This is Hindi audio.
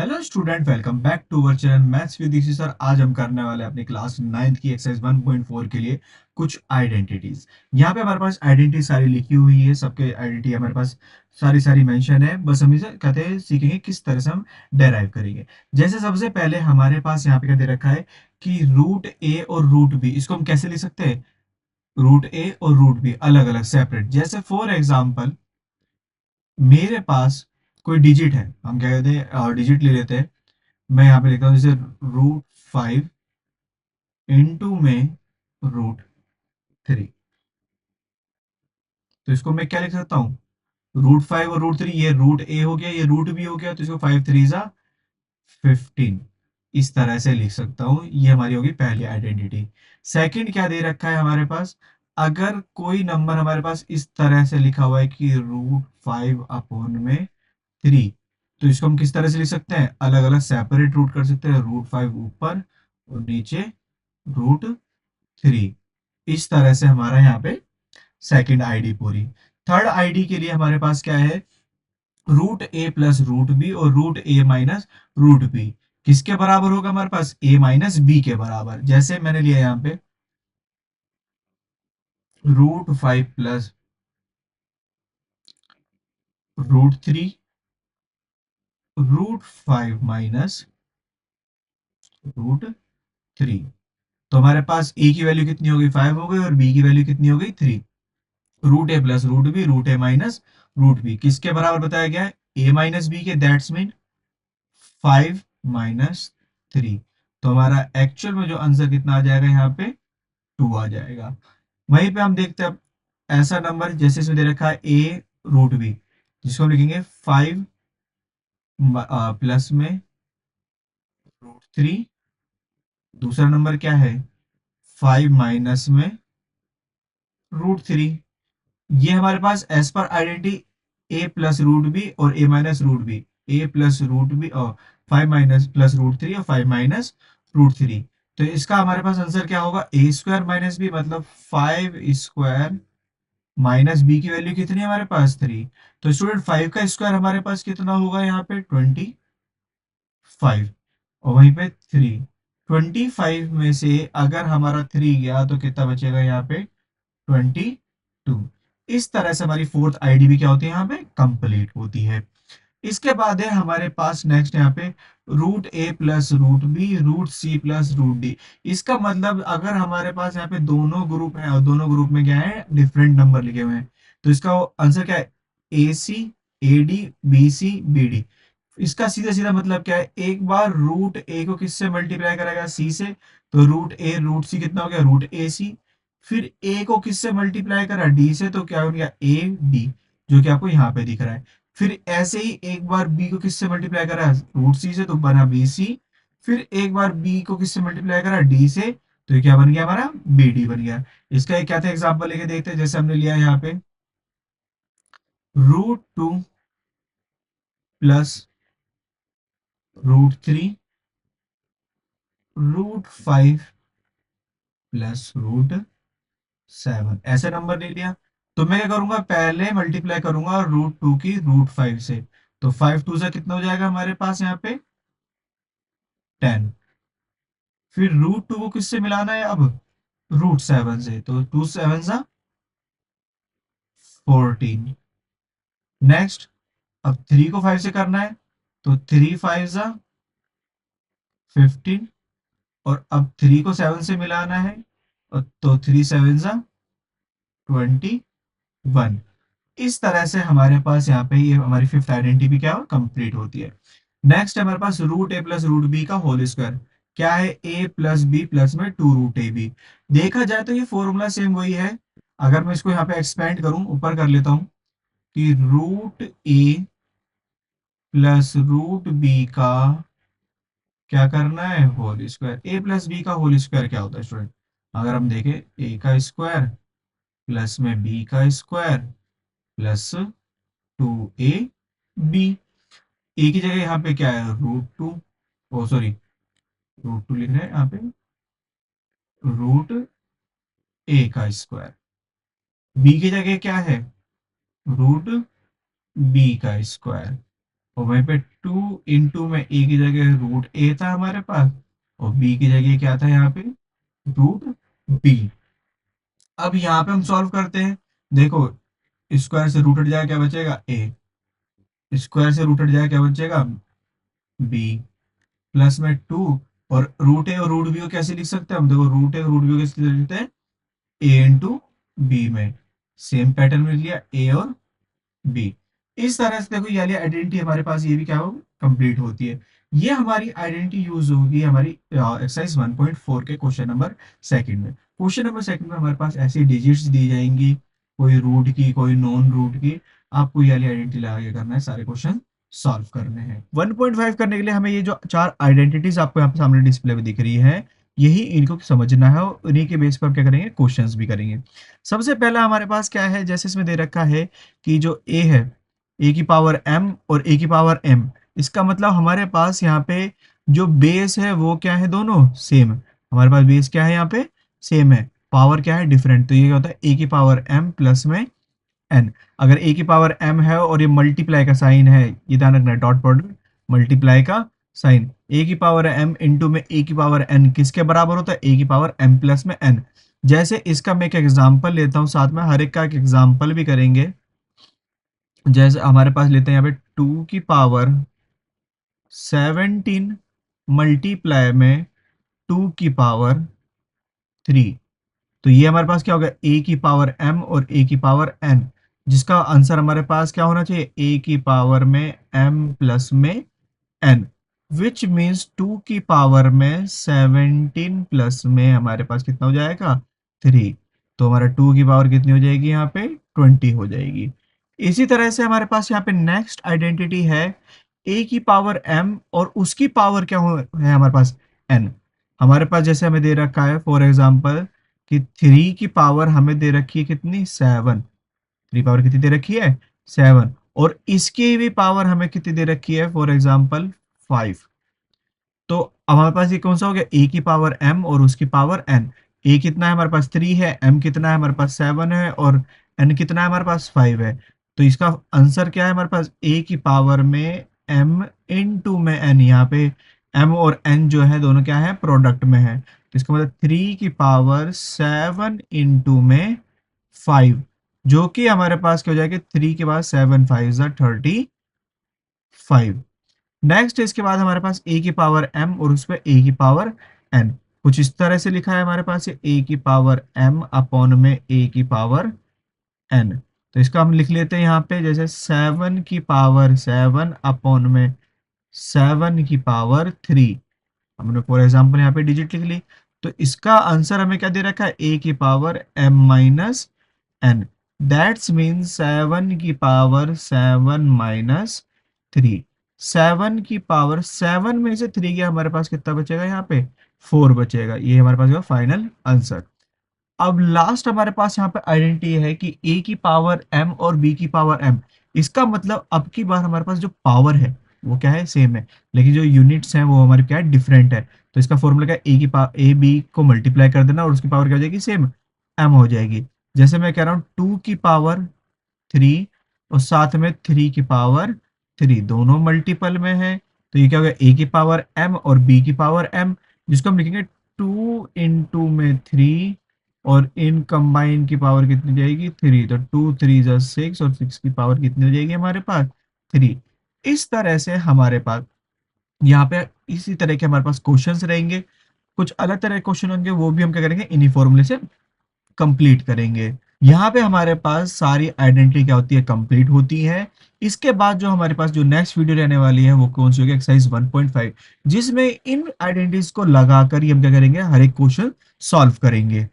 Hello student, welcome back to our channel maths with Rishi sir. आज हम करने वाले हैं अपनी क्लास 9th की एक्सरसाइज 1.4 के लिए कुछ आइडेंटिटीज। यहाँ पे हमारे पास आइडेंटिटी सारी लिखी हुई है, सबके आइडेंटिटी हमारे पास सारी सारी मेंशन है। बस हम इसे कहते हैं सीखेंगे किस तरह से हम डेराइव करेंगे। जैसे सबसे पहले हमारे पास यहाँ पे क्या दे रखा है कि रूट ए और रूट बी, इसको हम कैसे लिख सकते हैं? रूट ए और रूट बी अलग अलग सेपरेट। जैसे फॉर एग्जाम्पल मेरे पास कोई डिजिट है, हम क्या कहते हैं डिजिट ले लेते हैं। मैं यहाँ पे लिखता हूँ जैसे √5 इंटू में √3। तो इसको मैं क्या लिख सकता हूँ? √5 और √3, ये रूट ए हो गया, ये रूट बी हो गया, तो इसको 5 3 = 15 इस तरह से लिख सकता हूँ। ये हमारी होगी पहली आइडेंटिटी। सेकंड क्या दे रखा है हमारे पास? अगर कोई नंबर हमारे पास इस तरह से लिखा हुआ है कि √5/3, तो इसको हम किस तरह से लिख सकते हैं? अलग अलग सेपरेट रूट कर सकते हैं। √5 ऊपर और नीचे √3। इस तरह से हमारा यहाँ पे सेकंड आईडी पूरी। थर्ड आईडी के लिए हमारे पास क्या है? √a+√b और √a-√b किसके बराबर होगा? हमारे पास a-b के बराबर। जैसे मैंने लिया यहाँ पे √5+√3, √5 - √3। तो हमारे पास ए की वैल्यू कितनी हो गई? 5 हो गई, और बी की वैल्यू कितनी हो गई? 3। √a+√b, √a-√b किसके बराबर बताया गया है? a-b के, दैट्स मीन 5 - 3। तो हमारा एक्चुअल में जो आंसर कितना आ जाएगा यहाँ पे? 2 आ जाएगा। वहीं पे हम देखते हैं अब ऐसा नंबर, जैसे इसमें दे रखा है a√b, जिसको हम लिखेंगे 5 प्लस में √3। दूसरा नंबर क्या है? 5 माइनस में √3। ये हमारे पास एज पर आइडेंटिटी a+√b और a-√b, a+√b और 5 - +√3 और 5 - √3। तो इसका हमारे पास आंसर क्या होगा? a² - b, मतलब 5² माइनस बी की वैल्यू कितनी है हमारे पास? 3। तो स्टूडेंट 5 का स्क्वायर हमारे पास कितना होगा यहाँ पे? 25। और वहीं पे 3, 25 में से अगर हमारा 3 गया तो कितना बचेगा यहाँ पे? 22। इस तरह से हमारी फोर्थ आईडी भी क्या होती है यहाँ पे? कंप्लीट होती है। इसके बाद है हमारे पास नेक्स्ट यहाँ पे √a+√b, √c+√d। इसका मतलब अगर हमारे पास यहाँ पे दोनों ग्रुप हैं और दोनों ग्रुप में क्या है? डिफरेंट नंबर लिखे हुए हैं, तो इसका आंसर क्या है? AC AD BC BD। इसका सीधा सीधा मतलब क्या है? एक बार रूट ए को किससे मल्टीप्लाई कराएगा? सी से। तो √a√c कितना हो गया? √AC। फिर ए को किससे मल्टीप्लाई करा? डी से, तो क्या हो गया? AD, जो कि आपको यहाँ पे दिख रहा है। फिर ऐसे ही एक बार बी को किससे मल्टीप्लाई करा? √c से, तो बना BC। फिर एक बार बी को किससे मल्टीप्लाई करा? डी से, तो ये क्या बन गया? हमारा BD बन गया। इसका एक क्या था एग्जाम्पल लेके देखते हैं। जैसे हमने लिया यहाँ पे √2 प्लस √3, √5 प्लस √7, ऐसे नंबर ले लिया। तो मैं क्या करूंगा? पहले मल्टीप्लाई करूंगा √2 की √5 से। तो 5 से कितना हो जाएगा हमारे पास यहाँ पे? 10। फिर √2 को किससे मिलाना है अब? √7 से, तो 2 7 14। नेक्स्ट, अब 3 को 5 से करना है, तो 3 5 15। और अब 3 को 7 से मिलाना है, तो 3 7 21। इस तरह से हमारे पास यहाँ पे ये हमारी फिफ्थ आइडेंटिटी भी क्या कंप्लीट होती है। नेक्स्ट हमारे पास √a+√b का होल स्क्वायर। क्या है? a+b प्लस में 2√ab। देखा जाए तो ये फॉर्मूला सेम वही है। अगर मैं इसको यहाँ पे एक्सपेंड करूं, ऊपर कर लेता हूं कि √a+√b का क्या करना है? Whole square. a+b का होल स्क्वायर क्या होता है स्टूडेंट? अगर हम देखें, a का स्क्वायर प्लस में b का स्क्वायर प्लस 2ab। ए की जगह यहाँ पे क्या है? √2, ओ सॉरी, √2 लिख रहे हैं यहाँ पे, √a का स्क्वायर। बी की जगह क्या है? √b का स्क्वायर और वहीं पे 2 में ए की जगह रूट ए था हमारे पास, और बी की जगह क्या था यहाँ पे, रूट बी। अब यहाँ पे हम सॉल्व करते हैं। देखो, स्क्वायर से रूट हट जाएगा, क्या बचेगा, ए। स्क्वायर से रूट हट जाएगा, क्या बचेगा, बी। प्लस में 2, और रूट ए और रूट बी को कैसे लिख सकते हैं हम, देखो रूट ए और रूट बी को कैसे लिखते हैं, ए इंटू बी में। सेम पैटर्न मिल गया, ए और बी। इस तरह से देखो, ये वाली आइडेंटिटी हमारे पास ये भी क्या हो, कंप्लीट होती है। ये हमारी आइडेंटिटी यूज होगी हमारी एक्सरसाइज 1.4 के क्वेश्चन नंबर सेकंड में। क्वेश्चन नंबर सेकंड में हमारे पास ऐसी डिजिट्स दी जाएंगी, कोई रूट की, कोई नॉन रूट की। आपको ये वाली आइडेंटिटी लगा के करना है, सारे क्वेश्चन सॉल्व करने हैं। 1.5 करने के लिए हमें ये जो चार आइडेंटिटीज आपको यहाँ पे सामने डिस्प्ले में दिख रही है, यही इनको समझना है, और इन्हीं के बेस पर हम क्या करेंगे, क्वेश्चंस भी करेंगे। सबसे पहला हमारे पास क्या है, जैसे इसमें दे रखा है कि जो ए है, ए की पावर एम और ए की पावर एम, इसका मतलब हमारे पास यहाँ पे जो बेस है वो क्या है, दोनों सेम। हमारे पास बेस क्या है यहाँ पे, सेम है, पावर क्या है, डिफरेंट। तो ये क्या होता है, ए की पावर एम प्लस में एन। अगर ए की पावर एम है और ये मल्टीप्लाई का साइन है, ये ध्यान रखना है, डॉट प्रोडक्ट मल्टीप्लाई का साइन। ए की पावर एम इंटू में ए की पावर एन किसके बराबर होता है, ए की पावर एम प्लस में एन। जैसे इसका मैं एक एग्जांपल लेता हूँ, साथ में हर एक का एक एग्जांपल भी करेंगे। जैसे हमारे पास लेते हैं यहाँ पे 2 की पावर 17 मल्टीप्लाई में 2 की पावर 3। तो ये हमारे पास क्या होगा, ए की पावर एम और ए की पावर एन, जिसका आंसर हमारे पास क्या होना चाहिए, ए की पावर में एम प्लस में एन, विच मीन्स 2 की पावर में 17 प्लस में हमारे पास कितना हो जाएगा, 3। तो हमारा 2 की पावर कितनी हो जाएगी, यहाँ पे 20 हो जाएगी। इसी तरह से हमारे पास यहाँ पे नेक्स्ट आइडेंटिटी है, ए की पावर एम और उसकी पावर क्या है हमारे पास, एन। हमारे पास जैसे हमें दे रखा है फॉर एग्जाम्पल कि 3 की पावर हमें दे रखी है कितनी, 7। 3 पावर कितनी दे रखी है, 7। और इसकी भी पावर हमें कितनी दे रखी है, फॉर एग्जाम्पल 5। तो अब हमारे पास ये कौन सा हो गया, ए की पावर एम और उसकी पावर एन। ए कितना है हमारे पास, 3 है, एम कितना है हमारे पास, 7 है, और एन कितना है हमारे पास, 5 है। तो इसका आंसर क्या है हमारे पास, ए की पावर में एम इनटू में एन। यहाँ पे एम और एन जो है दोनों क्या है, प्रोडक्ट में है। तो इसका मतलब 3 की पावर 7 इंटू में 5, जो कि हमारे पास क्या हो जाएगा, 3 के बाद 7 5 35। नेक्स्ट इसके बाद हमारे पास ए की पावर एम और उस पर ए की पावर एन, कुछ इस तरह से लिखा है हमारे पास, ये ए की पावर एम अपॉन में ए की पावर एन। तो इसका हम लिख लेते हैं यहाँ पे, जैसे 7 की पावर 7 अपॉन में 7 की पावर 3। हमने फॉर एग्जाम्पल यहाँ पे डिजिट लिख ली। तो इसका आंसर हमें क्या दे रखा है, ए की power M minus N. That's mean 7 की पावर 7 माइनस 3। 7 की पावर 7 में से 3 गया, हमारे पास कितना बचेगा, यहाँ पे 4 बचेगा। ये हमारे पास फाइनल आंसर। अब लास्ट हमारे पास यहाँ पे आइडेंटिटी है कि ए की पावर एम और बी की पावर एम। इसका मतलब अब की बार हमारे पास जो पावर है वो क्या है, सेम है, लेकिन जो यूनिट्स हैं वो हमारे क्या है, डिफरेंट है। तो इसका फॉर्मूला क्या है, ए की पावर ए बी को मल्टीप्लाई कर देना और उसकी पावर क्या हो जाएगी, सेम एम हो जाएगी। जैसे मैं कह रहा हूँ 2 की पावर 3 और साथ में 3 की पावर 3 दोनों मल्टीपल में है। तो ये क्या होगा, ए की पावर एम और बी की पावर एम, जिसको हम लिखेंगे 2 इंटू में 3, और इन कंबाइन की पावर कितनी हो जाएगी, 3। तो 2 3 6 और 6 की पावर कितनी हो जाएगी हमारे पास, 3। इस तरह से हमारे पास यहाँ पे इसी तरह के हमारे पास क्वेश्चंस रहेंगे। कुछ अलग तरह के क्वेश्चन होंगे, वो भी हम क्या करेंगे, इन्हीं फॉर्मूले से कंप्लीट करेंगे। यहाँ पे हमारे पास सारी आइडेंटिटी क्या होती है, कंप्लीट होती है। इसके बाद जो हमारे पास जो नेक्स्ट वीडियो रहने वाली है वो कौन सी होगी, एक्सरसाइज 1.5, जिसमें इन आइडेंटिटीज को लगाकर ही हम क्या करेंगे, हर एक क्वेश्चन सॉल्व करेंगे।